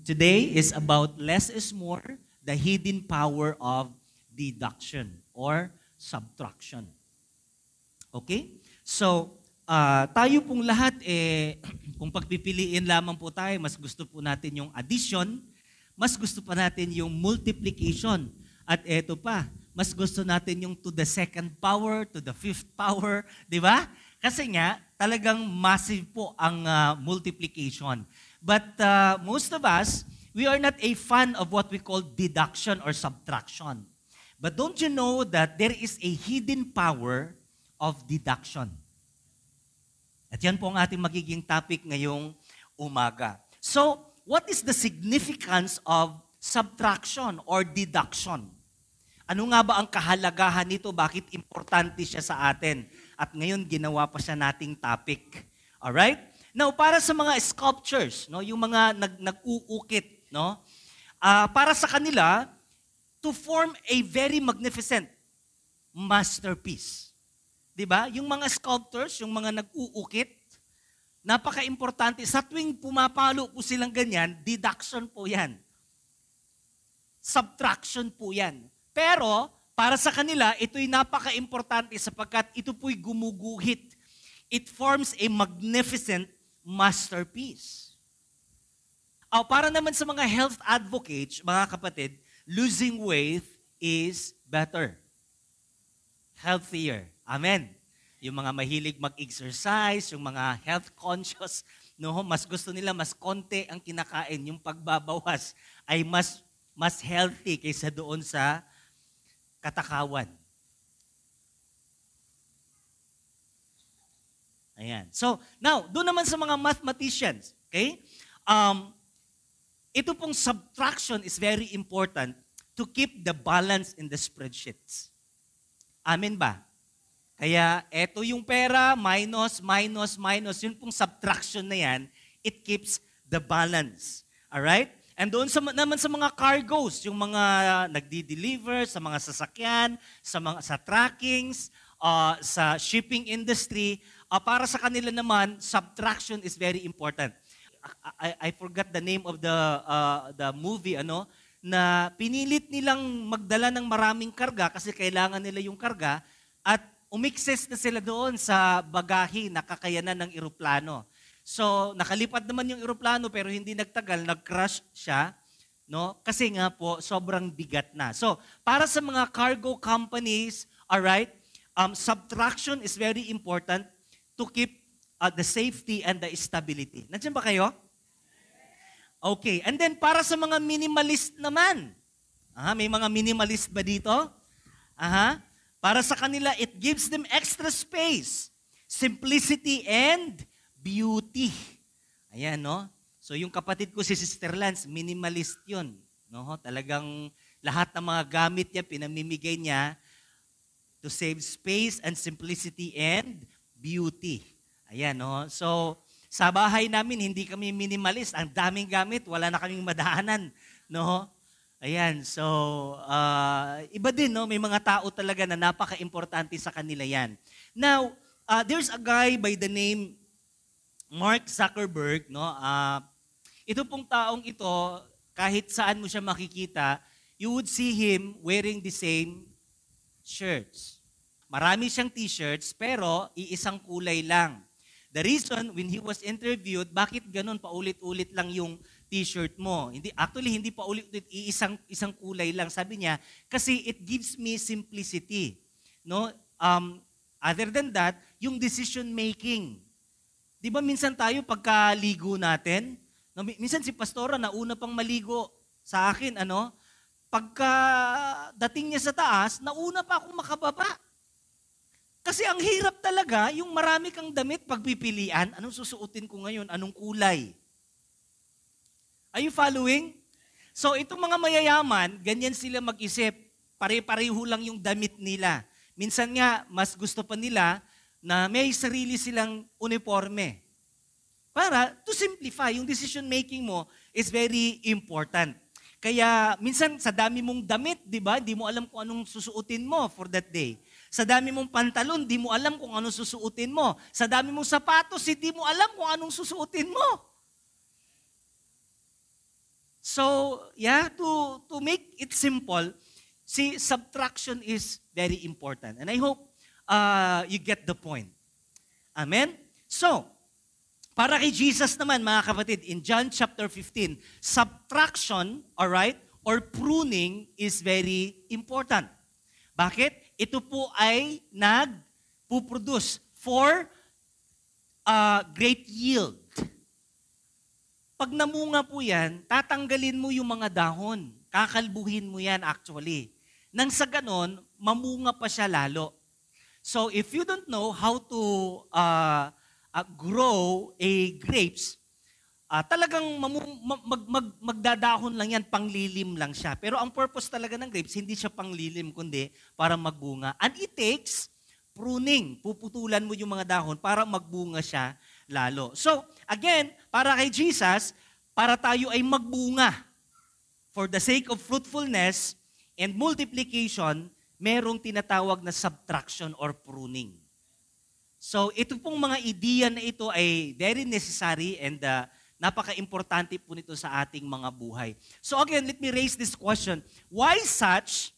Today is about less is more, the hidden power of deduction or subtraction. Okay? So, tayo pong lahat, kung pagpipiliin lamang po tayo, mas gusto po natin yung addition, mas gusto pa natin yung multiplication. At eto pa, mas gusto natin yung to the second power, to the fifth power, di ba? Kasi nga, talagang massive po ang multiplication. But most of us, we are not a fan of what we call deduction or subtraction. But don't you know that there is a hidden power of deduction? At yan po ang ating magiging topic ngayong umaga. So, what is the significance of subtraction or deduction? Ano nga ba ang kahalagahan nito? Bakit importante siya sa atin? At ngayon, ginawa pa siya nating topic. Alright? Now, para sa mga sculptures, no, yung mga nag-uukit, no, para sa kanila, to form a very magnificent masterpiece. Diba? Yung mga sculptors, yung mga nag-uukit, napaka-importante. Sa tuwing pumapalo po silang ganyan, deduction po yan. Subtraction po yan. Pero, para sa kanila, ito'y napaka-importante sapagkat ito po'y gumuguhit. It forms a magnificent masterpiece. Para naman sa mga health advocates, mga kapatid, losing weight is better. Healthier. Amen. Yung mga mahilig mag-exercise, yung mga health conscious, no, mas gusto nila mas konti ang kinakain. Yung pagbabawas ay mas healthy kaysa doon sa katakawan. Ayan. So, now, doon naman sa mga mathematicians, okay? Ito pong subtraction is very important to keep the balance in the spreadsheets. Amen ba? Kaya, eto yung pera, minus, yun pong subtraction na yan, it keeps the balance. Alright? And doon naman sa mga cargoes, yung mga nagdi-deliver, sa mga sasakyan, sa trackings, sa shipping industry, para sa kanila naman, subtraction is very important. I forgot the name of the movie, na pinilit nilang magdala ng maraming karga kasi kailangan nila yung karga at umikses na sila doon sa bagahe na kakayanan ng eroplano. So, nakalipad naman yung eroplano pero hindi nagtagal, nag-crash siya, no? Kasi nga po, sobrang bigat na. So, para sa mga cargo companies, alright, subtraction is very important to keep the safety and the stability. Nandiyan ba kayo? Okay. And then, para sa mga minimalist naman, may mga minimalist ba dito? Para sa kanila, it gives them extra space, simplicity, and beauty. Ayan, no? So, yung kapatid ko si Sister Lance, minimalist yun. No? Talagang lahat ng mga gamit niya, pinamimigay niya to save space and simplicity and beauty. Ayan, no? So, sa bahay namin, hindi kami minimalist. Ang daming gamit, wala na kaming madaanan. No? Ayan, so, iba din, no? May mga tao talaga na napaka-importante sa kanila yan. Now, there's a guy by the name Mark Zuckerberg, no? Ito pong taong ito, kahit saan mo siya makikita, you would see him wearing the same shirts. Marami siyang t-shirts, pero iisang kulay lang. The reason, when he was interviewed, bakit ganun paulit-ulit lang yung t-shirt mo? Hindi paulit-ulit, isang kulay lang. Sabi niya, kasi it gives me simplicity. No? Other than that, yung decision making. Di ba minsan tayo pagkaligo natin, minsan si Pastora nauna pang maligo sa akin, pagka dating niya sa taas, nauna pa akong makababa. Kasi ang hirap talaga, yung marami kang damit, pagpipilian, anong susuotin ko ngayon, anong kulay? Are you following? So itong mga mayayaman, ganyan sila mag-isip, pare-pareho lang yung damit nila. Minsan nga, mas gusto pa nila na may sarili silang uniforme. Para to simplify, yung decision making mo is very important. Kaya minsan sa dami mong damit, di ba, di mo alam kung anong susuotin mo for that day. Sa dami mong pantalon, di mo alam kung anong susuotin mo. Sa dami mong sapatos, hindi mo alam kung anong susuotin mo. So, yeah, to make it simple, see, subtraction is very important. And I hope you get the point. Amen? So, para kay Jesus naman, mga kapatid, in John chapter 15, subtraction, alright, or pruning is very important. Bakit? Ito po ay nagpuproduce for great yield. Pag namunga po yan, tatanggalin mo yung mga dahon. Kakalbuhin mo yan actually. Nang sa ganon, mamunga pa siya lalo. So if you don't know how to grow a grapes, talagang magdadahon lang yan, panglilim lang siya. Pero ang purpose talaga ng grapes, hindi siya panglilim, kundi para magbunga. And it takes pruning. Puputulan mo yung mga dahon para magbunga siya lalo. So, again, para kay Jesus, para tayo ay magbunga. For the sake of fruitfulness and multiplication, merong tinatawag na subtraction or pruning. So, ito pong mga ideya na ito ay very necessary and napaka-importante po nito sa ating mga buhay. So again, let me raise this question. Why such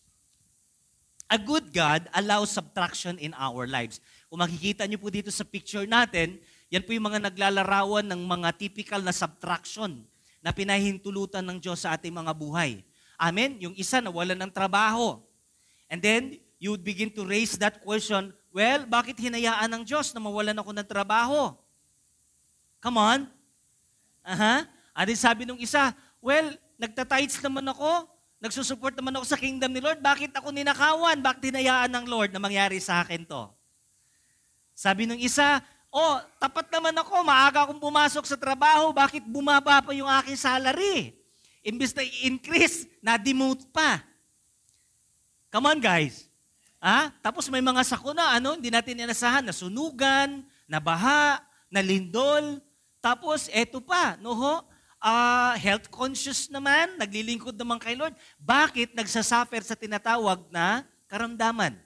a good God allows subtraction in our lives? Kung makikita niyo po dito sa picture natin, yan po yung mga naglalarawan ng mga typical na subtraction na pinahintulutan ng Diyos sa ating mga buhay. Amen? Yung isa nawalan ng trabaho. And then, you would begin to raise that question, well, bakit hinayaan ng Diyos na mawalan ako ng trabaho? Come on. At sabi nung isa, well, nagtatides naman ako, nagsusupport naman ako sa kingdom ni Lord, bakit ako ninakawan? Bakit hinayaan ng Lord na mangyari sa akin to? Sabi nung isa, tapat naman ako, maaga akong pumasok sa trabaho, bakit bumaba pa yung aking salary? Imbis na i-increase, na-demote pa. Come on guys. Tapos may mga sakuna, hindi natin inasahan, nasunugan, nabaha, nalindol. Tapos, eto pa, health conscious naman, naglilingkod naman kay Lord. Bakit nagsasuffer sa tinatawag na karamdaman?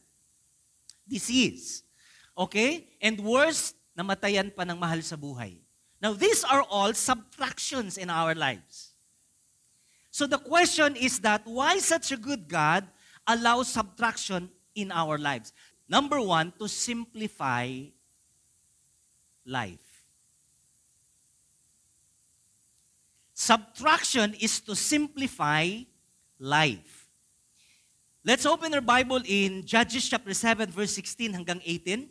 Disease. Okay? And worse, namatayan pa ng mahal sa buhay. Now, these are all subtractions in our lives. So the question is that, why such a good God allows subtraction in our lives? Number one, to simplify life. Subtraction is to simplify life. Let's open our Bible in Judges chapter 7 verse 16 hanggang 18.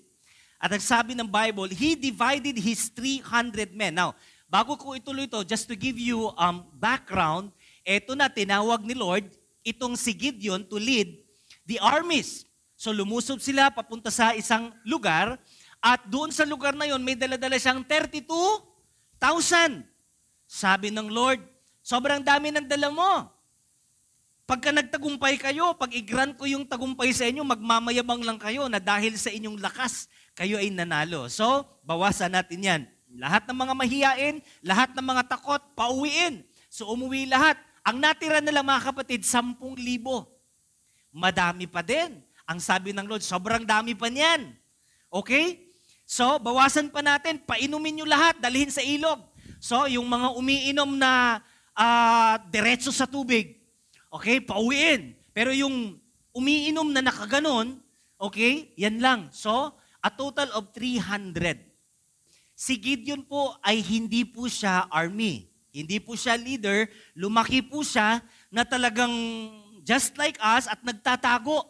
At ang sabi ng Bible, He divided His 300 men. Now, bago ko ituloy ito, just to give you background, eto na tinawag ni Lord itong si Gideon to lead the armies. So lumusob sila papunta sa isang lugar at doon sa lugar na yon may dala-dala siyang 32,000. Sabi ng Lord, sobrang dami ng dala mo. Pagka nagtagumpay kayo, pag i-grant ko yung tagumpay sa inyo, magmamayabang lang kayo na dahil sa inyong lakas, kayo ay nanalo. So, bawasan natin yan. Lahat ng mga mahiyain, lahat ng mga takot, pauwiin. So, umuwi lahat. Ang natira nila mga kapatid, 10,000. Madami pa din. Ang sabi ng Lord, sobrang dami pa niyan. Okay? So, bawasan pa natin, painumin nyo lahat, dalhin sa ilog. So, yung mga umiinom na diretso sa tubig, okay, pauwiin. Pero yung umiinom na nakaganon, okay, yan lang. So, a total of 300. Si Gideon po ay hindi po siya army. Hindi po siya leader. Lumaki po siya na talagang just like us at nagtatago.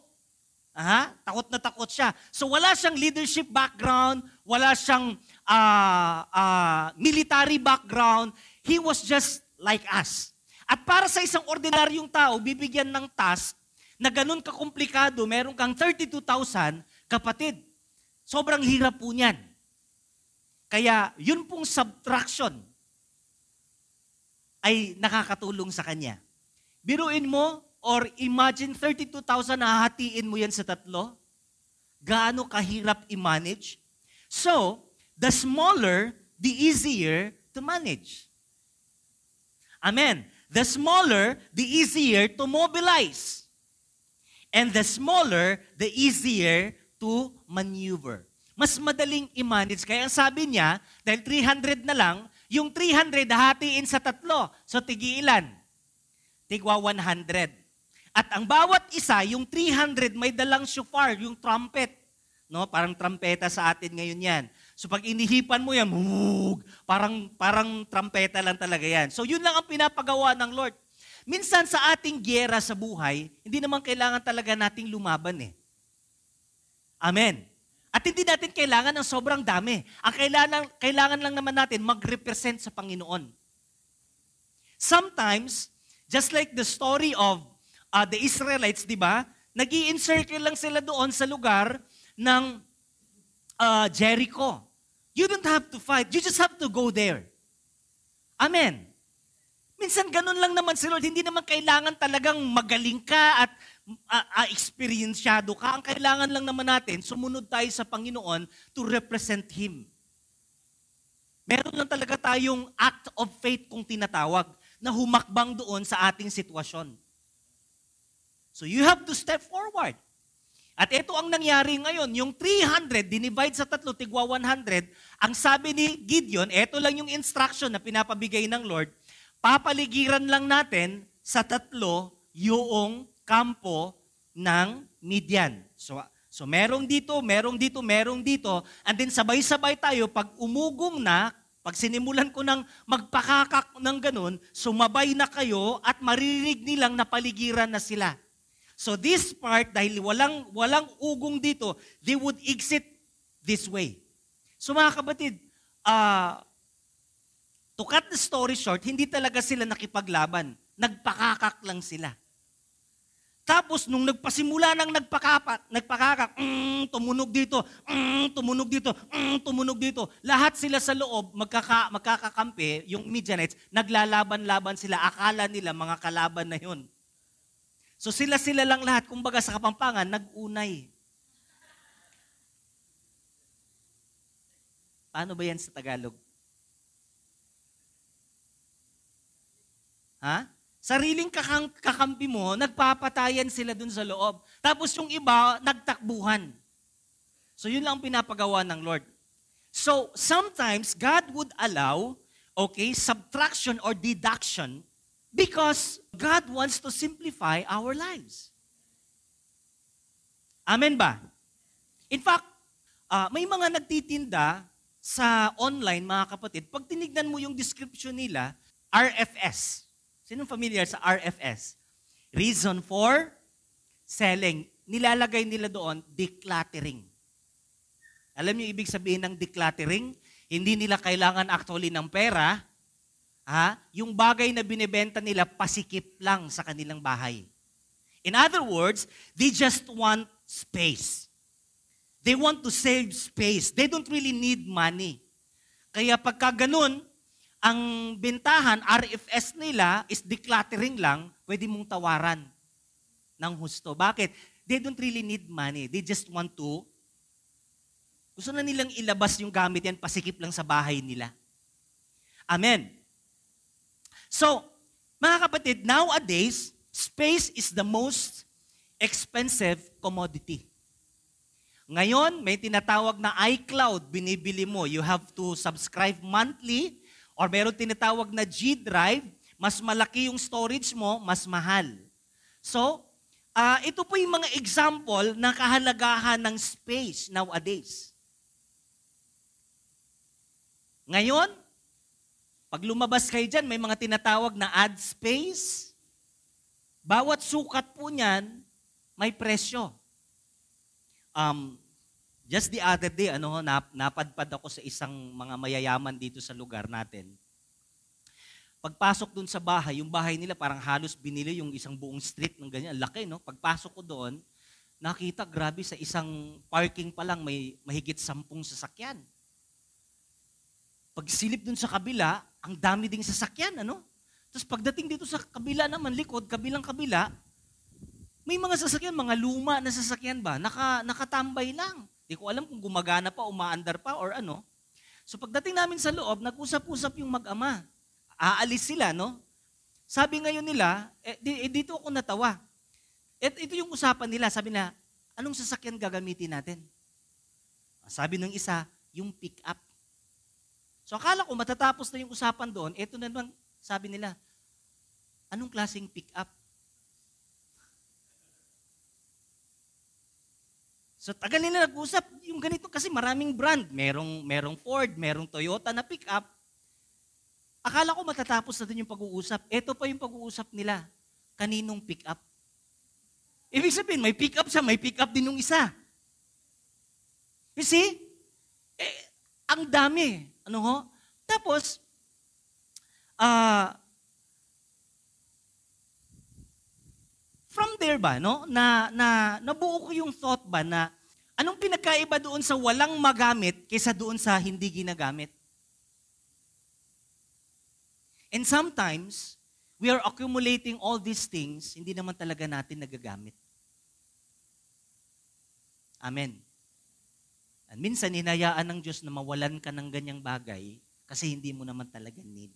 Takot na takot siya. So wala siyang leadership background, wala siyang military background. He was just like us. At para sa isang ordinaryong tao, bibigyan ng task na ganun kakomplikado, meron kang 32,000 kapatid. Sobrang hirap po niyan. Kaya yun pong subtraction ay nakakatulong sa kanya. Biruin mo, or imagine 32,000 na hahatiin mo yan sa tatlo. Gaano kahirap i-manage? So, the smaller, the easier to manage. Amen. The smaller, the easier to mobilize. And the smaller, the easier to maneuver. Mas madaling i-manage. Kaya ang sabi niya, dahil 300 na lang, yung 300 hahatiin sa tatlo. So, tigi ilan? tigwa 100. At ang bawat isa, yung 300 may dalang shofar, yung trumpet. No, parang trumpeta sa atin ngayon yan. So pag inihipan mo yan, parang trumpeta lang talaga yan. So yun lang ang pinapagawa ng Lord. Minsan sa ating gyera sa buhay, hindi naman kailangan talaga nating lumaban eh. Amen. At hindi natin kailangan ng sobrang dami. Ang kailangan lang naman natin mag-represent sa Panginoon. Sometimes, just like the story of the Israelites, di ba? Nag-i-encircle lang sila doon sa lugar ng Jericho. You don't have to fight. You just have to go there. Amen. Minsan ganun lang naman si Lord. Hindi naman kailangan talagang magaling ka at experiensyado ka. Ang kailangan lang naman natin, sumunod tayo sa Panginoon to represent Him. Meron lang talaga tayong act of faith kung tinatawag na humakbang doon sa ating sitwasyon. So you have to step forward. At ito ang nangyari ngayon, yung 300, dinivide sa tatlo, tigwa 100, ang sabi ni Gideon, ito lang yung instruction na pinapabigay ng Lord, papaligiran lang natin sa tatlo yung kampo ng Midian. So merong dito, and then sabay-sabay tayo, pag umugong na, pag sinimulan ko ng magpakakak ng ganun, sumabay na kayo at maririnig nilang napaligiran na sila. So this part, dahil walang ugong dito, they would exit this way. So mga kapatid, to cut the story short, hindi talaga sila nakipaglaban. Nagpakakak lang sila. Tapos nung nagpasimula ng nagpakakak, tumunog dito, tumunog dito. Lahat sila sa loob, magkakakampi, yung Midianites, naglalaban-laban sila. Akala nila mga kalaban na yun. So sila lang lahat, kumbaga sa Kapampangan, nag-unay. Paano ba yan sa Tagalog? Ha? Sariling kakampi mo, nagpapatayan sila dun sa loob. Tapos yung iba, nagtakbuhan. So yun lang ang pinapagawa ng Lord. So sometimes, God would allow, subtraction or deduction because God wants to simplify our lives. Amen ba? In fact, may mga nagtitinda sa online, mga kapatid, pag tinignan mo yung description nila, RFS. Sinong familiar sa RFS? Reason for selling. Nilalagay nila doon, decluttering. Alam niyo ibig sabihin ng decluttering? Hindi nila kailangan actually ng pera. Yung bagay na binibenta nila, pasikip lang sa kanilang bahay. In other words, they just want space. They want to save space. They don't really need money. Kaya pagka ganun, ang bentahan, RFS nila is decluttering lang, pwede mong tawaran ng husto. Bakit? They don't really need money. They just want to, gusto na nilang ilabas yung gamit yan, pasikip lang sa bahay nila. Amen. So, mga kapatid, nowadays, space is the most expensive commodity. Ngayon, may tinatawag na iCloud, binibili mo. You have to subscribe monthly or meron tinatawag na G Drive, mas malaki yung storage mo, mas mahal. So, ito po yung mga example ng kahalagahan ng space nowadays. Ngayon, pag lumabas kayo dyan, may mga tinatawag na ad space. Bawat sukat po niyan, may presyo. Just the other day, napadpad ako sa isang mga mayayaman dito sa lugar natin. Pagpasok dun sa bahay, yung bahay nila parang halos binili yung isang buong street ng ganyan. Laki, no? Pagpasok ko doon, nakita, grabe, sa isang parking pa lang may mahigit 10 sasakyan. Pagsilip dun sa kabila, ang dami ding sasakyan, Tapos pagdating dito sa kabila naman, likod, kabilang-kabila, may mga sasakyan, mga luma na sasakyan ba, nakatambay lang. Di ko alam kung gumagana pa, umaandar pa, or ano. So pagdating namin sa loob, nag-usap-usap yung mag-ama. Aalis sila, Sabi ngayon nila, dito ako natawa. Ito yung usapan nila, sabi na, anong sasakyan gagamitin natin? Sabi ng isa, yung pick-up. So akala ko matatapos na yung usapan doon, ito na naman, sabi nila, Anong klaseng pick up? So tagal nila nag-usap, yung ganito kasi maraming brand. Merong Ford, merong Toyota na pick up. Akala ko matatapos na din yung pag-uusap. Ito pa yung pag-uusap nila. Kaninong pick up? Ibig sabihin, may pick up siya, may pick up din yung isa. You see? Ang dami. Ano ho? Tapos, from there ba, no? Nabuo ko yung thought ba na anong pinagkaiba doon sa walang magamit kaysa doon sa hindi ginagamit? And sometimes, we are accumulating all these things, hindi naman talaga natin nagagamit. Amen. And minsan, hinayaan ng Diyos na mawalan ka ng ganyang bagay kasi hindi mo naman talaga need.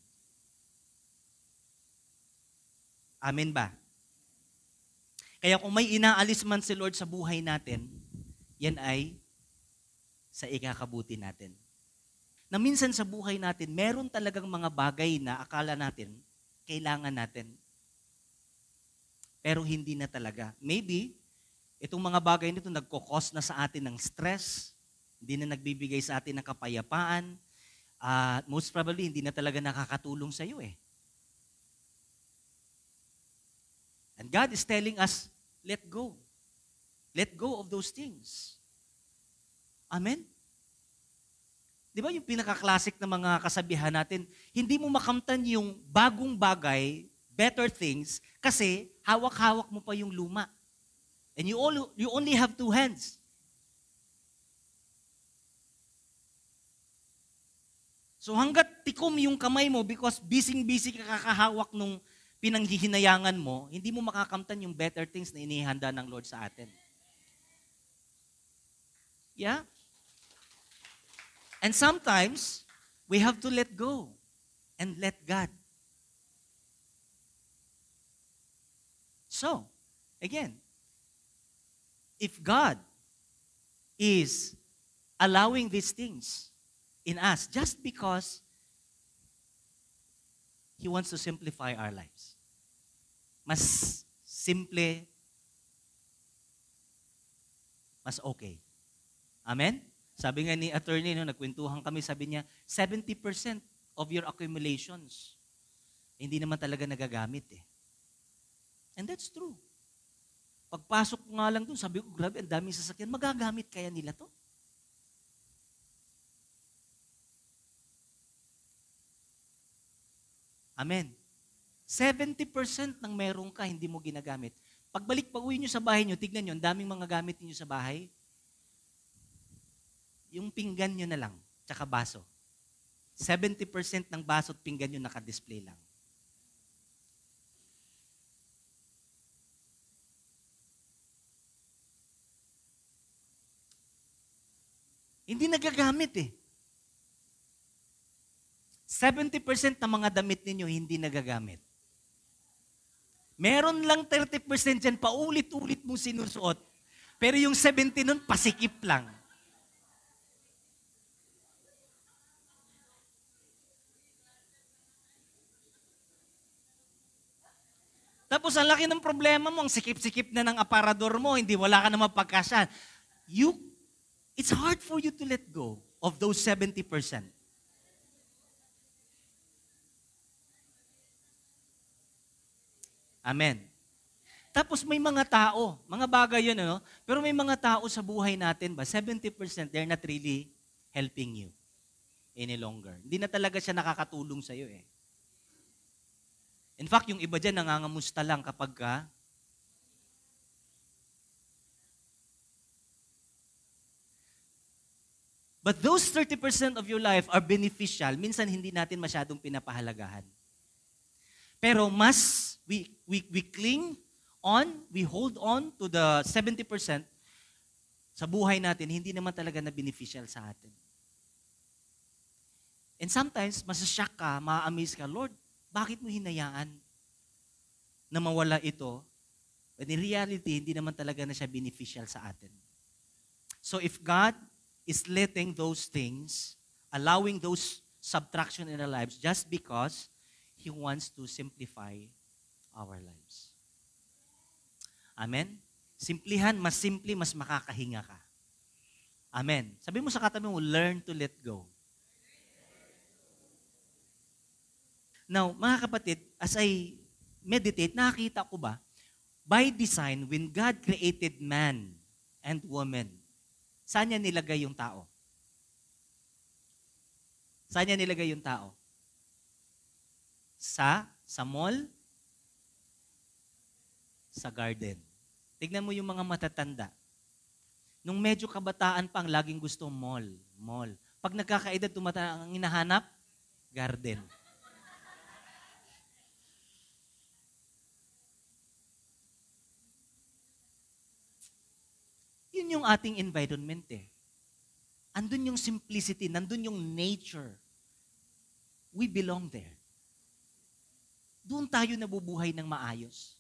Amen ba? Kaya kung may inaalis man si Lord sa buhay natin, yan ay sa ikakabuti natin. Na minsan sa buhay natin, meron talagang mga bagay na akala natin, kailangan natin. Pero hindi na talaga. Maybe, itong mga bagay nito nagkukos na sa atin ng stress, hindi na nagbibigay sa atin ng kapayapaan, most probably hindi na talaga nakakatulong sa iyo eh. And God is telling us, let go. Let go of those things. Amen? Di ba yung pinaka-classic na mga kasabihan natin, hindi mo makamtan yung bagong bagay, better things, kasi hawak-hawak mo pa yung luma. And you only have two hands. So hanggat tikom yung kamay mo because busy-busy ka kakahawak nung pinanghihinayangan mo, hindi mo makakamtan yung better things na inihanda ng Lord sa atin. Yeah? And sometimes, we have to let go and let God. So, again, if God is allowing these things in us just because He wants to simplify our lives. Mas simple, mas okay. Amen? Sabi nga ni attorney, nagkwentuhan kami, sabi niya, 70% of your accumulations, hindi naman talaga nagagamit eh. And that's true. Pagpasok ko nga lang dun, sabi ko, grabe, ang daming sasakyan, magagamit kaya nila to? Amen. 70% ng meron ka, hindi mo ginagamit. Pag-uwi nyo sa bahay nyo, tignan nyo, ang daming mga gamit nyo sa bahay. Yung pinggan nyo na lang, tsaka baso. 70% ng baso at pinggan nyo naka-display lang. Hindi nagagamit eh. 70% ng mga damit ninyo hindi nagagamit. Meron lang 30% dyan, paulit-ulit mong sinusuot. Pero yung 70 nun, pasikip lang. Tapos ang laki ng problema mo, ang sikip-sikip na ng aparador mo, hindi wala ka na mapagkasyan. It's hard for you to let go of those 70%. Amen. Tapos may mga tao, mga bagay yun, ano? Pero may mga tao sa buhay natin ba, 70% they're not really helping you any longer. Hindi na talaga siya nakakatulong sa'yo eh. In fact, yung iba dyan nangangamusta lang kapag ka but those 30% of your life are beneficial. Minsan hindi natin masyadong pinapahalagahan. Pero mas we cling on, we hold on to the 70% sa buhay natin, hindi naman talaga na beneficial sa atin. And sometimes, masashock ka, ma-amaze ka, Lord, bakit mo hinayaan na mawala ito? But in reality, hindi naman talaga na siya beneficial sa atin. So if God is letting those things, allowing those subtraction in our lives just because He wants to simplify Amen? Simplihan, mas simple, mas makakahinga ka. Amen. Sabi mo sa katabi mo, learn to let go. Now, mga kapatid, as I meditate, nakakita ko ba, by design, when God created man and woman, saan niya nilagay yung tao? Saan niya nilagay yung tao? Sa mall? Sa garden. Tignan mo yung mga matatanda. Nung medyo kabataan pa, ang laging gusto mall. Pag nagkakaedad, ang hinahanap, garden. Yun yung ating environment eh. Andun yung simplicity, nandun yung nature. We belong there. Doon tayo nabubuhay ng maayos.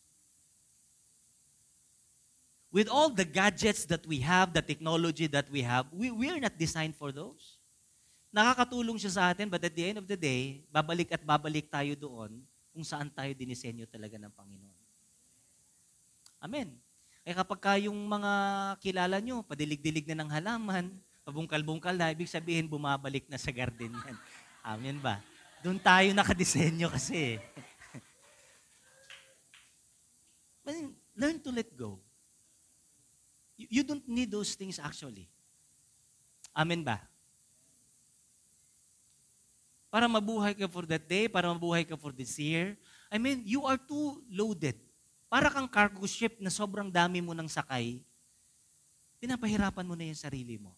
With all the gadgets that we have, the technology that we have, we are not designed for those. Nakakatulong siya sa atin, but at the end of the day, babalik at babalik tayo doon kung saan tayo dinisenyo talaga ng Panginoon. Amen. Kaya kapag yung mga kilala nyo, padilig-dilig na ng halaman, pabungkal-bungkal na, ibig sabihin, bumabalik na sa garden yan. Amen ba? Doon tayo nakadesenyo kasi. Learn to let go. You don't need those things actually. Amen ba? Para mabuhay ka for that day, para mabuhay ka for this year. I mean, you are too loaded. Para kang cargo ship na sobrang dami mo ng sakay, pinapahirapan mo na yung sarili mo.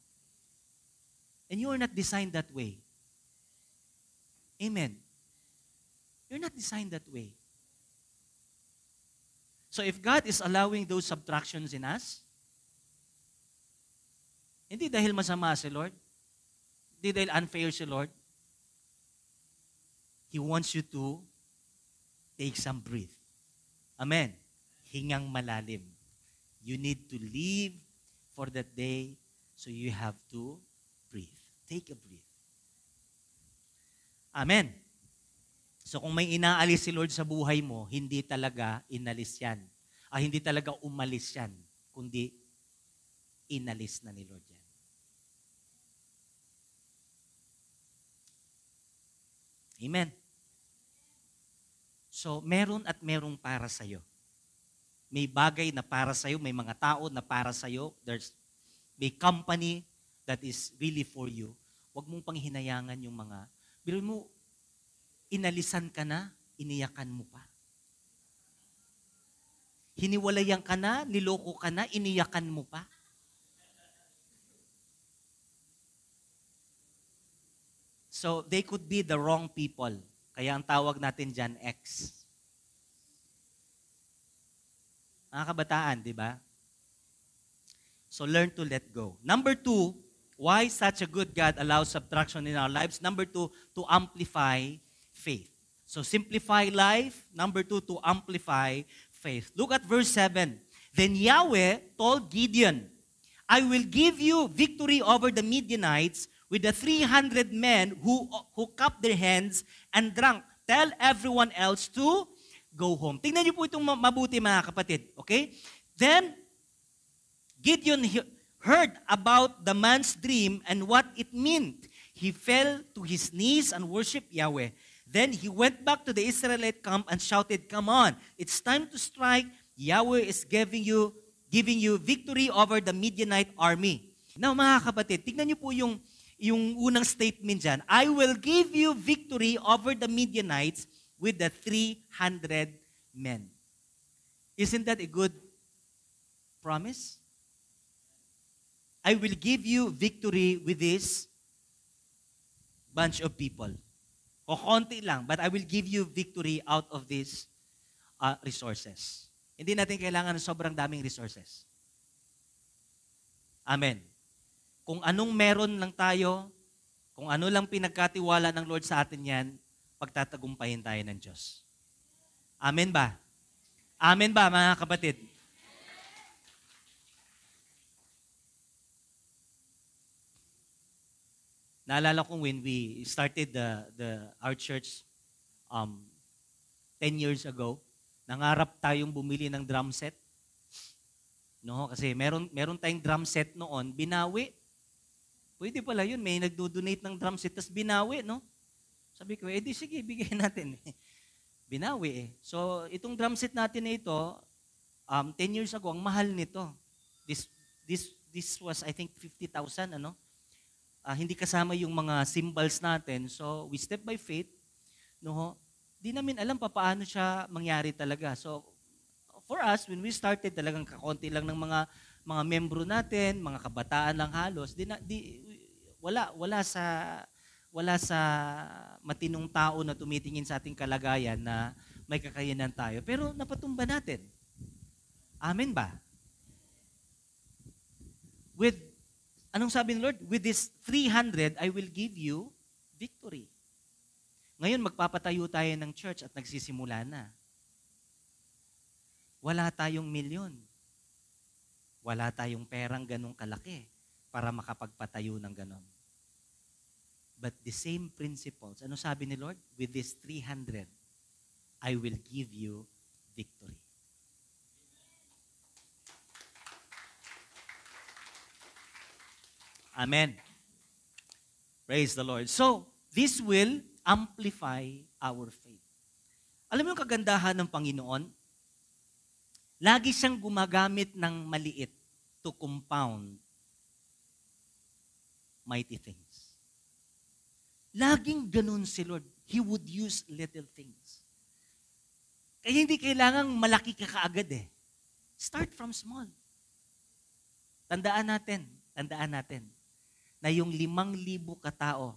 And you are not designed that way. Amen. You're not designed that way. So if God is allowing those subtractions in us, hindi dahil masama si Lord, hindi dahil unfair si Lord, He wants you to take some breath. Amen. Hingang malalim. You need to live for that day, so you have to breathe. Take a breath. Amen. So kung may inaalis si Lord sa buhay mo, hindi talaga inalis yan. Hindi talaga umalis yan, kundi inalis na ni Lord yan. Amen. So, meron at merong para sa'yo. May bagay na para sa'yo, may mga tao na para sa'yo, may company that is really for you. Huwag mong panghinayangan yung mga, pero mo, inalisan ka na, iniyakan mo pa. Hiniwalayan ka na, niloko ka na, iniyakan mo pa. So, they could be the wrong people. Kaya ang tawag natin dyan, X. Mga kabataan, di ba? So, learn to let go. Number 2, why such a good God allows subtraction in our lives? Number 2, to amplify faith. So, simplify life. Number 2, to amplify faith. Look at verse 7. Then Yahweh told Gideon, I will give you victory over the Midianites with the 300 men who cupped their hands and drank. Tell everyone else to go home. Tingnan niyo po itong mabuti mga kapatid. Okay? Then, Gideon heard about the man's dream and what it meant. He fell to his knees and worshiped Yahweh. Then he went back to the Israelite camp and shouted, come on, it's time to strike. Yahweh is giving you victory over the Midianite army. Now mga kapatid, tingnan niyo po yung unang statement dyan, I will give you victory over the Midianites with the 300 men. Isn't that a good promise? I will give you victory with this bunch of people. O konti lang, but I will give you victory out of these resources. Hindi natin kailangan ng sobrang daming resources. Amen. Kung anong meron lang tayo, kung ano lang pinagkatiwala ng Lord sa atin yan, pagtatagumpayin tayo ng Diyos. Amen ba? Amen ba, mga kapatid? Naalala ko when we started our church 10 years ago, nangarap tayong bumili ng drum set. No, kasi meron tayong drum set noon, binawi. Pwede pala yun, may nagdo-donate ng drum set, tapos binawi, no? Sabi ko, di sige, bigay natin. Binawi eh. So, itong drum set natin na ito, 10 years ago, ang mahal nito. This was, I think, 50,000, ano? Hindi kasama yung mga cymbals natin. So, we step by faith, no? Di namin alam paano siya mangyari talaga. So, for us, when we started, talagang kakonti lang ng mga membro natin, mga kabataan lang halos, wala sa matinong tao na tumitingin sa ating kalagayan na may kakayanan tayo. Pero napatumba natin. Amen ba? Anong sabi ng Lord? With this 300, I will give you victory. Ngayon, magpapatayo tayo ng church at nagsisimula na. Wala tayong milyon. Wala tayong perang ganong kalaki para makapagpatayo ng ganon. But the same principles, ano sabi ni Lord? With this 300, I will give you victory. Amen. Praise the Lord. So, this will amplify our faith. Alam mo yung kagandahan ng Panginoon? Lagi siyang gumagamit ng maliit to compound mighty things. Laging ganun si Lord. He would use little things. Kaya hindi kailangang malaki ka kaagad eh. Start from small. Tandaan natin na yung 5,000 katao,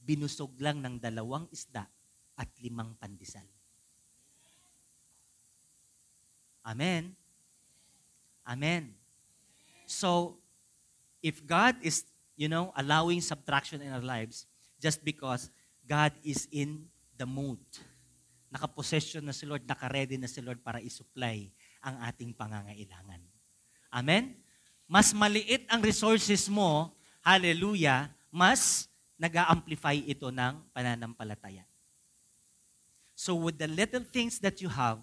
binusog lang ng 2 isda at 5 pandesal. Amen? Amen. So, if God is, allowing subtraction in our lives, just because God is in the mood, nakapossession na si Lord, nakaredy na si Lord para isupply ang ating pangangailangan. Amen? Mas maliit ang resources mo, hallelujah, mas nag-a-amplify ito ng pananampalataya. So with the little things that you have,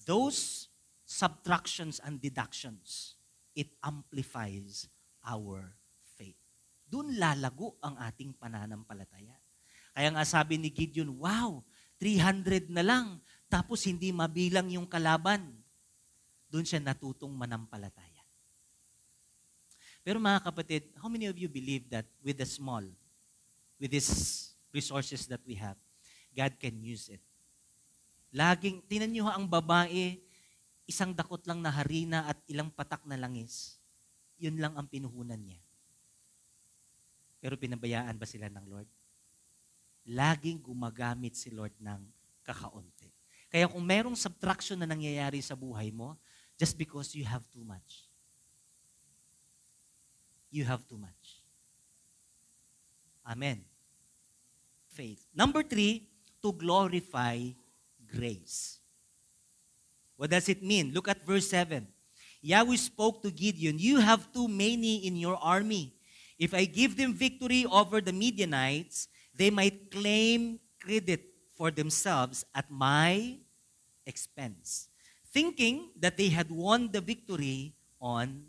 those subtractions and deductions, it amplifies our faith. Doon lalago ang ating pananampalataya. Kaya nga sabi ni Gideon, wow, 300 na lang, tapos hindi mabilang yung kalaban. Doon siya natutong manampalataya. Pero mga kapatid, how many of you believe that with the small, with these resources that we have, God can use it? Laging, tinan niyo ang babae, isang dakot lang na harina at ilang patak na langis. Yun lang ang pinuhunan niya. Pero pinabayaan ba sila ng Lord? Laging gumagamit si Lord ng kakaunti. Kaya kung merong subtraction na nangyayari sa buhay mo, just because you have too much. You have too much. Amen. Faith. Number 3, to glorify grace. What does it mean? Look at verse 7. Yahweh spoke to Gideon, you have too many in your army. If I give them victory over the Midianites, they might claim credit for themselves at my expense, thinking that they had won the victory on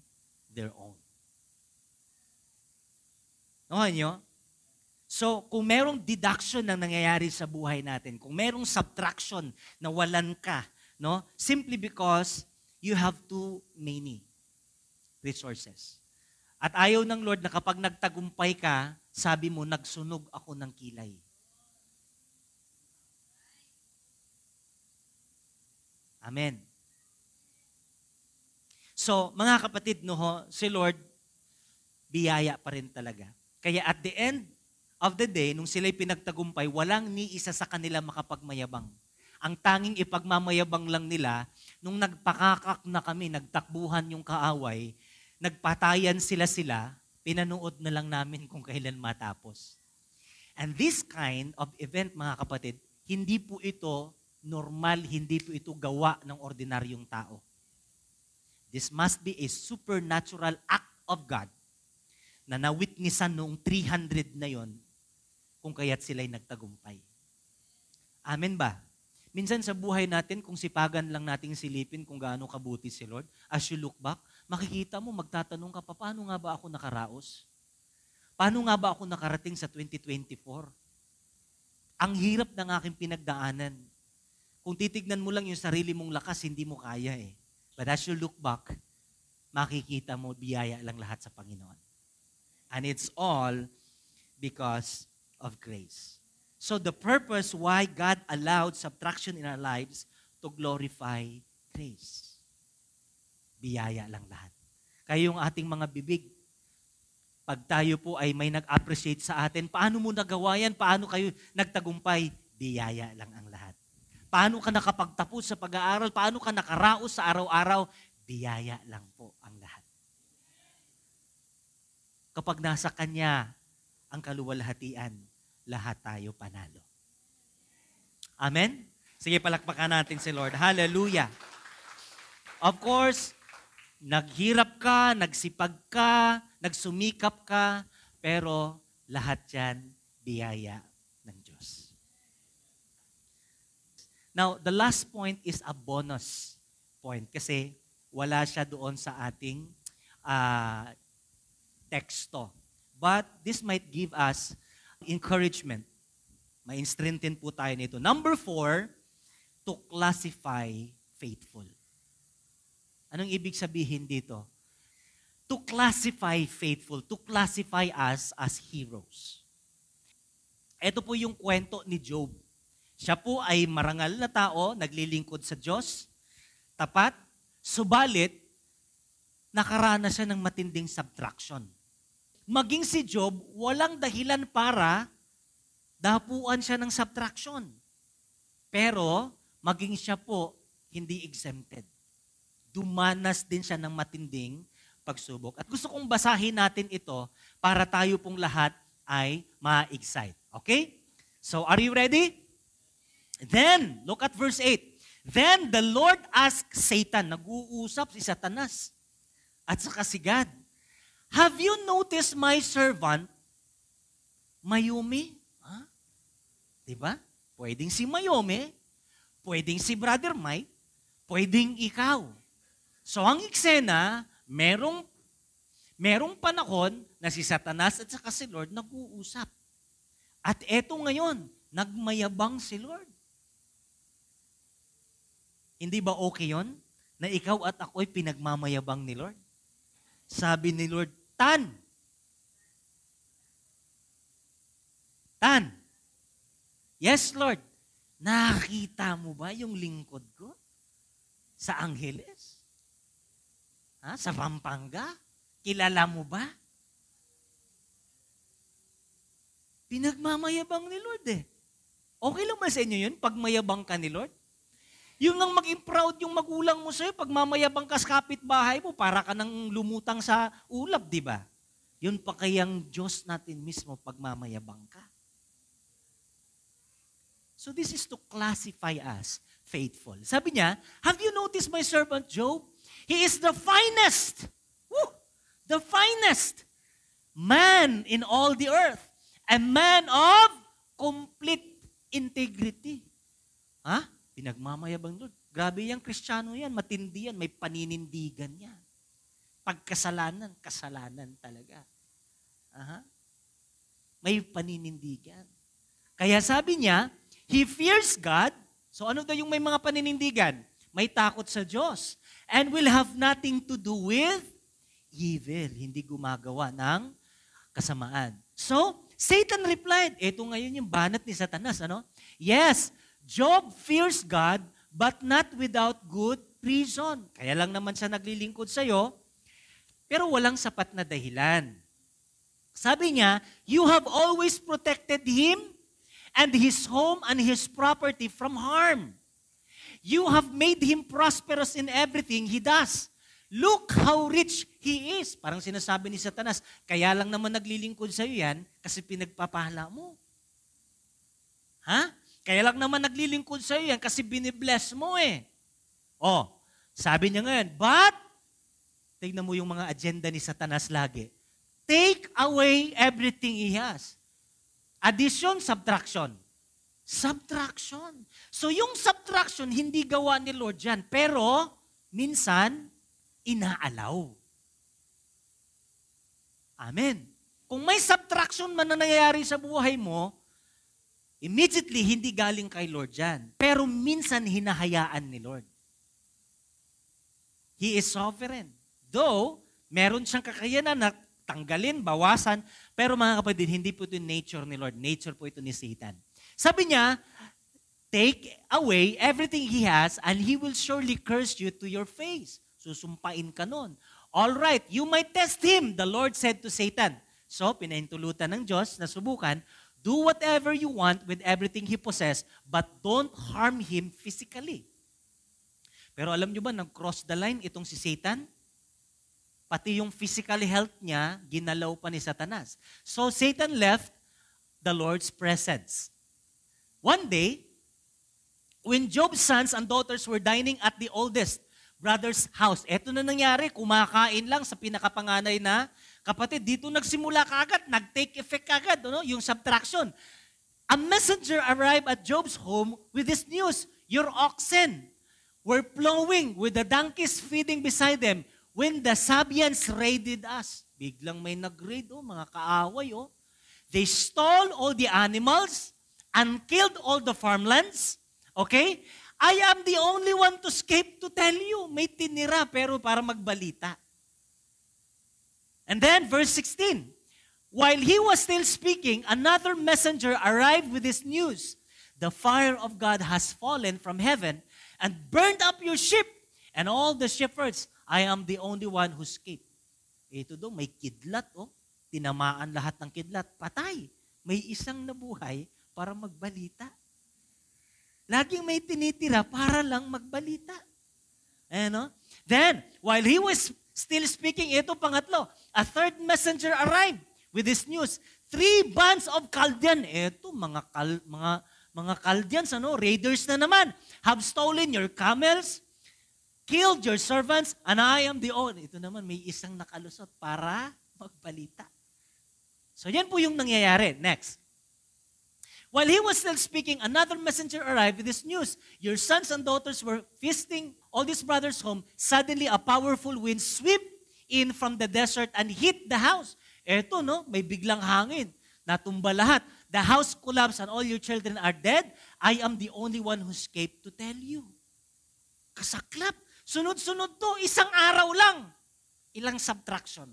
their own. Nakuha nyo? So, kung merong deduction na nangyayari sa buhay natin, kung merong subtraction na walan ka, no? Simply because you have too many resources. At ayaw ng Lord na kapag nagtagumpay ka, sabi mo, nagsunog ako ng kilay. Amen. So, mga kapatid, si Lord, biyaya pa rin talaga. Kaya at the end of the day, nung sila'y pinagtagumpay, walang ni isa sa kanila makapagmayabang. Ang tanging ipagmamayabang lang nila, nung nagpakakak na kami, nagtakbuhan yung kaaway, nagpatayan sila, pinanood na lang namin kung kailan matapos. And this kind of event, mga kapatid, hindi po ito normal, hindi po ito gawa ng ordinaryong tao. This must be a supernatural act of God na na-witnessan noong 300 na yon kung kaya't sila'y nagtagumpay. Amen ba? Minsan sa buhay natin, kung sipagan lang nating silipin kung gaano kabuti si Lord, as you look back, makikita mo, magtatanong ka pa, paano nga ba ako nakaraos? Paano nga ba ako nakarating sa 2024? Ang hirap ng aking pinagdaanan. Kung titignan mo lang yung sarili mong lakas, hindi mo kaya eh. But as you look back, makikita mo, biyaya lang lahat sa Panginoon. And it's all because of grace. So the purpose why God allowed subtraction in our lives to glorify grace. Biyaya lang lahat. Kaya yung ating mga bibig, pag tayo po ay may nag-appreciate sa atin, paano mo nagawa yan? Paano kayo nagtagumpay? Biyaya lang ang lahat. Paano ka nakapagtapos sa pag-aaral? Paano ka nakaraos sa araw-araw? Biyaya lang po ang lahat. Kapag nasa Kanya ang kaluwalhatian, lahat tayo panalo. Amen? Sige, palakpakan natin si Lord. Hallelujah. Of course, naghirap ka, nagsipag ka, nagsumikap ka, pero lahat yan, biyaya ng Diyos. Now, the last point is a bonus point kasi wala siya doon sa ating teksto. But this might give us encouragement. May strengthen po tayo nito. Number 4, to classify faithful. Anong ibig sabihin dito? To classify faithful, to classify us as heroes. Ito po yung kwento ni Job. Siya po ay marangal na tao, naglilingkod sa Diyos, tapat, subalit, nakaranas siya ng matinding subtraction. Maging si Job, walang dahilan para dapuan siya ng subtraction. Pero, maging siya po, hindi exempted. Dumanas din siya ng matinding pagsubok. At gusto kong basahin natin ito para tayo pong lahat ay ma-excite. Okay? So, are you ready? Then, look at verse 8. Then the Lord asked Satan, nag-uusap si Satanas, at saka si God, have you noticed my servant, Mayumi? Huh? Diba? Pwedeng si Mayumi, pwedeng si Brother Mike, pwedeng ikaw. So ang eksena, merong panahon na si Satanas at saka si Lord nag-uusap. At eto ngayon, nagmayabang si Lord. Hindi ba okay yon? Na ikaw at ako'y pinagmamayabang ni Lord? Sabi ni Lord, Tan, yes Lord, nakita mo ba yung lingkod ko sa Angeles? Sa Pampanga? Kilala mo ba? Pinagmamayabang ni Lord eh. Okay lang ba sa inyo yun, pag mayabang ka ni Lord? Yung nang maging proud yung magulang mo sa'yo, pag mamayabang ka sa kapitbahay mo, para ka nang lumutang sa ulap, di ba? Yun pa kayang Diyos natin mismo pag mamayabang ka. So this is to classify us faithful. Sabi niya, have you noticed my servant Job? He is the finest, the finest man in all the earth. A man of complete integrity. Pinagmamayabang Lord. Grabe yan, Kristiyano yan, matindi yan, may paninindigan yan. Pagkasalanan, kasalanan talaga. May paninindigan. Kaya sabi niya, he fears God. So ano daw yung may mga paninindigan? May takot sa Diyos. And will have nothing to do with evil. Hindi gumagawa ng kasamaan. So, Satan replied, ito ngayon yung banat ni Satanas, Yes, Job fears God, but not without good reason. Kaya lang naman siya naglilingkod sa'yo, pero walang sapat na dahilan. Sabi niya, you have always protected him and his home and his property from harm. You have made him prosperous in everything he does. Look how rich he is. Parang sinasabi ni Satanas, kaya lang naman naglilingkod sa'yo yan kasi pinagpapahala mo. Kaya lang naman naglilingkod sa'yo yan kasi binibless mo eh. Sabi niya ngayon, but, tignan mo yung mga agenda ni Satanas lagi. Take away everything he has. Addition, subtraction. Subtraction. So yung subtraction, hindi gawa ni Lord yan. Pero, minsan, inaalaw. Amen. Kung may subtraction man na nangyayari sa buhay mo, immediately, hindi galing kay Lord yan. Pero minsan, hinahayaan ni Lord. He is sovereign. Though, meron siyang kakayanan na tanggalin, bawasan, pero mga kapatid, hindi po ito yung nature ni Lord. Nature po ito ni Satan. Sabi niya, take away everything he has and he will surely curse you to your face. Susumpain ka nun. All right, you might test him, the Lord said to Satan. So, pinahintulutan ng Diyos na subukan, do whatever you want with everything he possess, but don't harm him physically. Pero alam nyo ba, nag-cross the line itong si Satan? Pati yung physical health niya, ginalaw pa ni Satanas. So, Satan left the Lord's presence. One day, when Job's sons and daughters were dining at the oldest brother's house, eto na nangyari, kumakain lang sa pinakapanganay na kapatid. Dito nagsimula kaagad, nag-take effect kaagad, yung subtraction. A messenger arrived at Job's home with this news, your oxen were plowing with the donkeys feeding beside them when the Sabians raided us. Biglang may nag-raid, mga kaaway. They stole all the animals and killed all the farmlands. Okay? I am the only one to escape to tell you. May tinira pero para magbalita. And then verse 16. While he was still speaking, another messenger arrived with this news. The fire of God has fallen from heaven and burned up your ship and all the shepherds. I am the only one who escaped. Ito daw, may kidlat. Tinamaan lahat ng kidlat. Patay. May isang nabuhay para magbalita. Laging may tinitira para lang magbalita. Then, while he was still speaking, ito pangatlo, a third messenger arrived with this news. 3 bands of Chaldean, ito mga Chaldeans, raiders na naman, have stolen your camels, killed your servants, and I am the only. Ito naman, may isang nakalusot para magbalita. So yan po yung nangyayari. Next. While he was still speaking, another messenger arrived with this news. Your sons and daughters were feasting all these brothers' home. Suddenly, a powerful wind swept in from the desert and hit the house. Eto, may biglang hangin. Natumba lahat. The house collapsed and all your children are dead. I am the only one who escaped to tell you. Kasaklap. Sunod-sunod to. Isang araw lang. Ilang subtraction.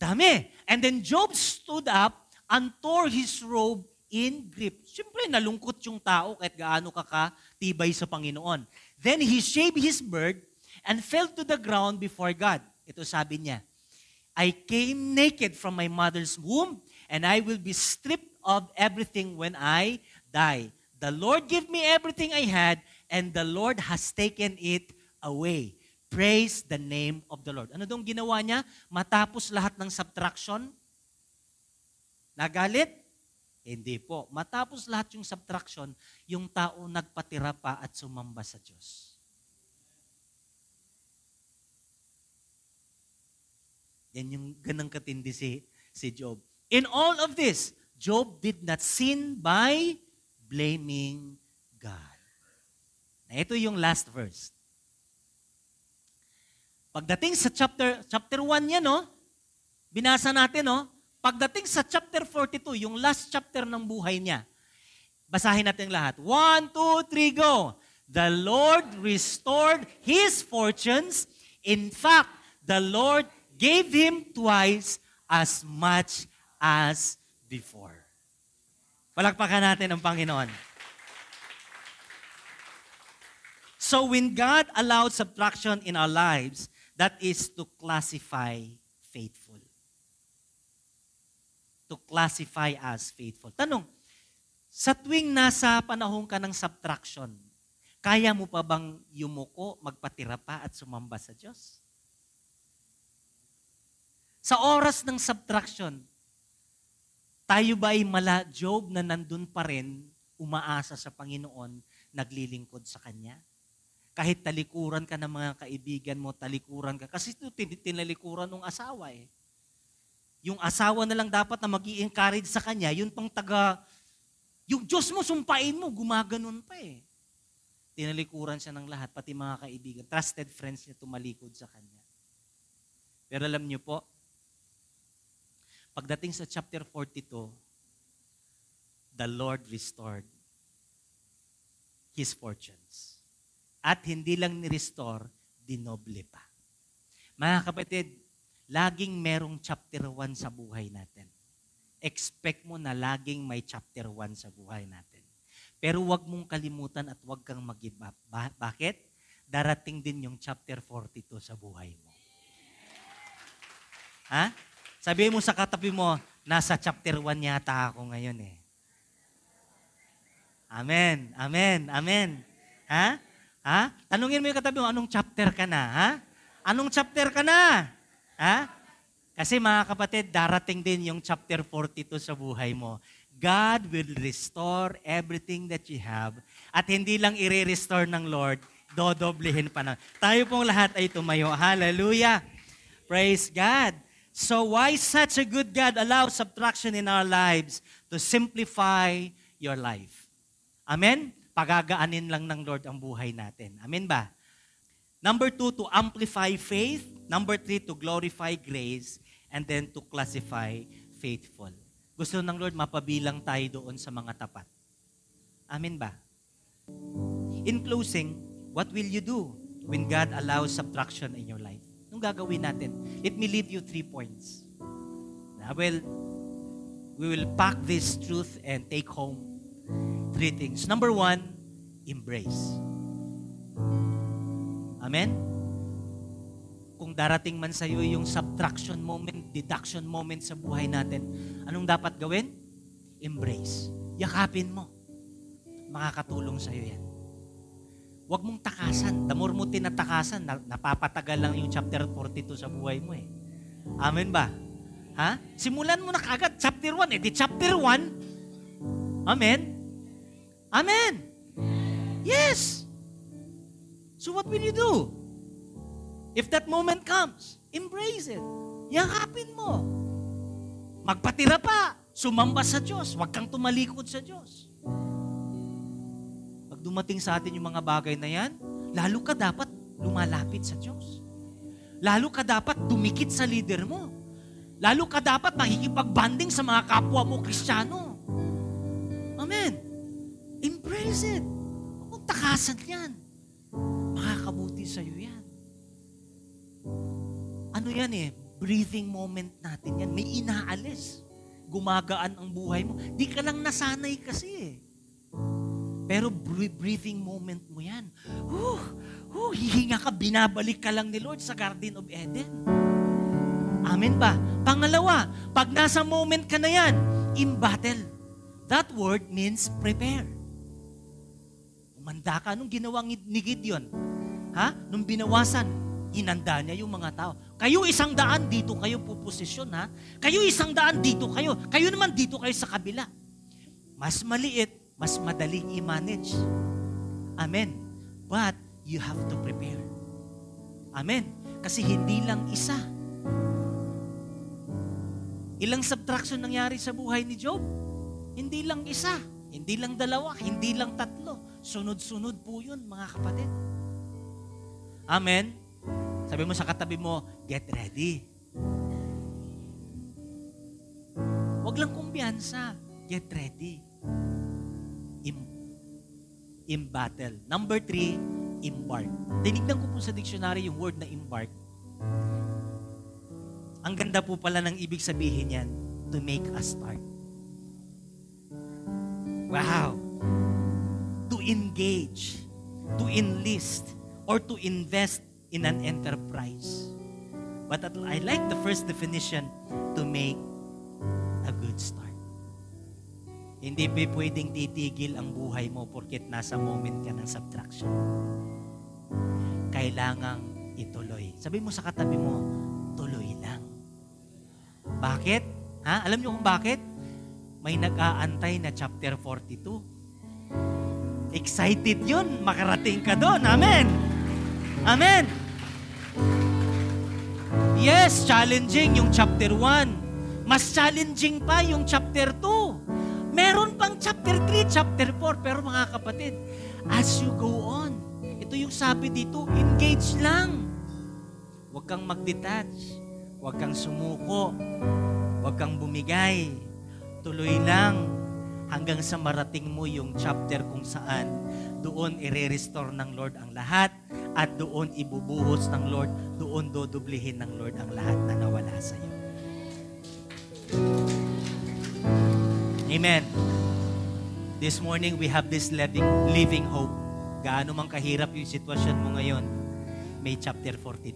Dami. And then Job stood up and tore his robe in grief. Siyempre, nalungkot yung tao kahit gaano kakatibay sa Panginoon. Then he shaved his beard and fell to the ground before God. Ito sabi niya, I came naked from my mother's womb and I will be stripped of everything when I die. The Lord gave me everything I had and the Lord has taken it away. Praise the name of the Lord. Ano dong ginawa niya? Matapos lahat ng subtraction, nagalit? Hindi po. Matapos lahat yung subtraction, yung tao nagpatira pa at sumamba sa Diyos. Yan yung ganang katindi si Job. In all of this, Job did not sin by blaming God. Na ito yung last verse. Pagdating sa chapter 1 yan, binasa natin, pagdating sa chapter 42, yung last chapter ng buhay niya, basahin natin lahat. 1, 2, 3, go! The Lord restored his fortunes. In fact, the Lord gave him twice as much as before. Palakpakan natin ang Panginoon. So when God allowed subtraction in our lives, that is to classify faithful. To classify as faithful. Tanong, sa tuwing nasa panahon ka ng subtraction, kaya mo pa bang yumuko, magpatira pa at sumamba sa Diyos? Sa oras ng subtraction, tayo ba ay mala Job na nandun pa rin, umaasa sa Panginoon, naglilingkod sa Kanya? Kahit talikuran ka ng mga kaibigan mo, talikuran ka. Kasi ito tinalikuran ng asawa Yung asawa na lang dapat na mag-i-encourage sa kanya, yun pang Yung Diyos mo, sumpain mo, gumaganon pa eh. Tinalikuran siya ng lahat, pati mga kaibigan, trusted friends niya tumalikod sa kanya. Pero alam niyo po, pagdating sa chapter 42, the Lord restored His fortunes. At hindi lang ni-restore, dinoble pa. Mga kapatid, laging merong chapter 1 sa buhay natin. Expect mo na laging may chapter 1 sa buhay natin. Pero huwag mong kalimutan at huwag kang mag-give up. Bakit? Darating din yung chapter 42 sa buhay mo. Ha? Sabihin mo sa katabi mo, nasa chapter 1 yata ako ngayon eh. Amen. Amen. Amen. Ha? Ha? Tanungin mo yung katabi mo, anong chapter ka na? Ha? Anong chapter ka na? Ha? Kasi mga kapatid, darating din yung chapter 42 sa buhay mo. God will restore everything that you have. At hindi lang i-restore ng Lord, dodoblehin pa na. Tayo pong lahat ay tumayo. Hallelujah! Praise God! So why such a good God allows subtraction in our lives to simplify your life? Amen? Pagagaanin lang ng Lord ang buhay natin. Amen ba? Number 2, to amplify faith. Number 3, to glorify grace. And then to classify faithful. Gusto ng Lord mapabilang tayo doon sa mga tapat. Amen ba? In closing, what will you do when God allows subtraction in your life? Anong gagawin natin? Let me leave you 3 points. Well, we will pack this truth and take home 3 things. Number 1, embrace. Amen? Kung darating man sa iyo yung subtraction moment, deduction moment sa buhay natin, anong dapat gawin? Embrace. Yakapin mo. Makakatulong sa iyo yan. Huwag mong takasan. The more mo tinatakasan, napapatagal lang yung chapter 42 sa buhay mo eh. Amen ba? Ha? Simulan mo na kagad, chapter 1. Di chapter 1. Amen? Amen? Yes! So what will you do? If that moment comes, embrace it. Yakapin mo. Magpatira pa. Sumamba sa Diyos. Huwag kang tumalikod sa Diyos. Pag dumating sa atin yung mga bagay na yan, lalo ka dapat lumalapit sa Diyos. Lalo ka dapat dumikit sa leader mo. Lalo ka dapat makikipag-banding sa mga kapwa mo Kristiyano. Amen. Embrace it. Huwag takasan yan. Makakabuti sa iyo yan. Ano yan eh? Breathing moment natin yan. May inaalis. Gumagaan ang buhay mo. Di ka lang nasanay kasi eh. Pero breathing moment mo yan. Hihinga ka, binabalik ka lang ni Lord sa Garden of Eden. Amen ba? Pangalawa, pag nasa moment ka na yan, in battle. That word means prepare. Umanda ka. Anong ginawa ni Gideon? Ha? Nung binawasan, hinanda niya yung mga tao. Kayo 100 dito kayo puposisyon ha. Kayo 100 dito kayo. Kayo naman dito kayo sa kabila. Mas maliit, mas madaling i-manage. Amen. But you have to prepare. Amen. Kasi hindi lang isa. Ilang subtraction nangyari sa buhay ni Job? Hindi lang isa. Hindi lang 2. Hindi lang 3. Sunod-sunod po yun, mga kapatid. Amen. Sabi mo sa katabi mo, get ready. Huwag lang kumpiyansa. Get ready. In battle. Number 3, embark. Tinignan ko po sa dictionary yung word na embark. Ang ganda po pala ng ibig sabihin yan, to make a start. Wow! To engage, to enlist, or to invest in an enterprise. But I like the first definition, to make a good start. Hindi pa pwedeng titigil ang buhay mo porket nasa moment ka ng subtraction. Kailangang ituloy. Sabi mo sa katabi mo, tuloy lang. Bakit? Ha? Alam niyo kung bakit? May nag-aantay na chapter 42. Excited yun. Makarating ka doon. Amen. Amen. Yes, challenging yung chapter 1. Mas challenging pa yung chapter 2. Meron pang chapter 3, chapter 4. Pero mga kapatid, as you go on, ito yung sabi dito, engage lang. Huwag kang mag-detach. Huwag kang sumuko. Huwag kang bumigay. Tuloy lang hanggang sa marating mo yung chapter kung saan doon i-restore ng Lord ang lahat at doon ibubuhos ng Lord, doon dodoblihin ng Lord ang lahat na nawala sa iyo. Amen. This morning, we have this living hope. Gaano man kahirap yung sitwasyon mo ngayon, may chapter 42.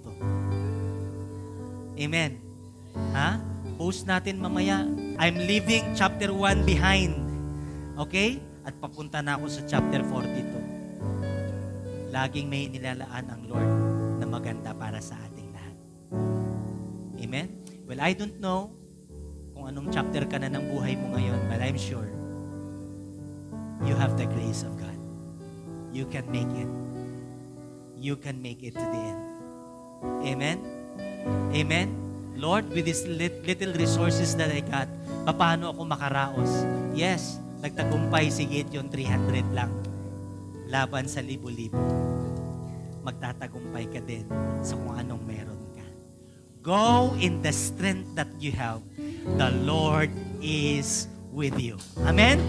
Amen. Ha? Post natin mamaya. I'm leaving chapter 1 behind. Okay? At papunta na ako sa chapter 42. Laging may nilalaan ang Lord na maganda para sa ating lahat. Amen? Well, I don't know kung anong chapter ka na ng buhay mo ngayon, but I'm sure you have the grace of God. You can make it. You can make it to the end. Amen? Amen? Lord, with these little resources that I got, paano ako makaraos? Yes, nagtagumpay si Gideon 300 lang. Laban sa libo-libo. Magtatagumpay ka din sa kung anong meron ka. Go in the strength that you have. The Lord is with you. Amen?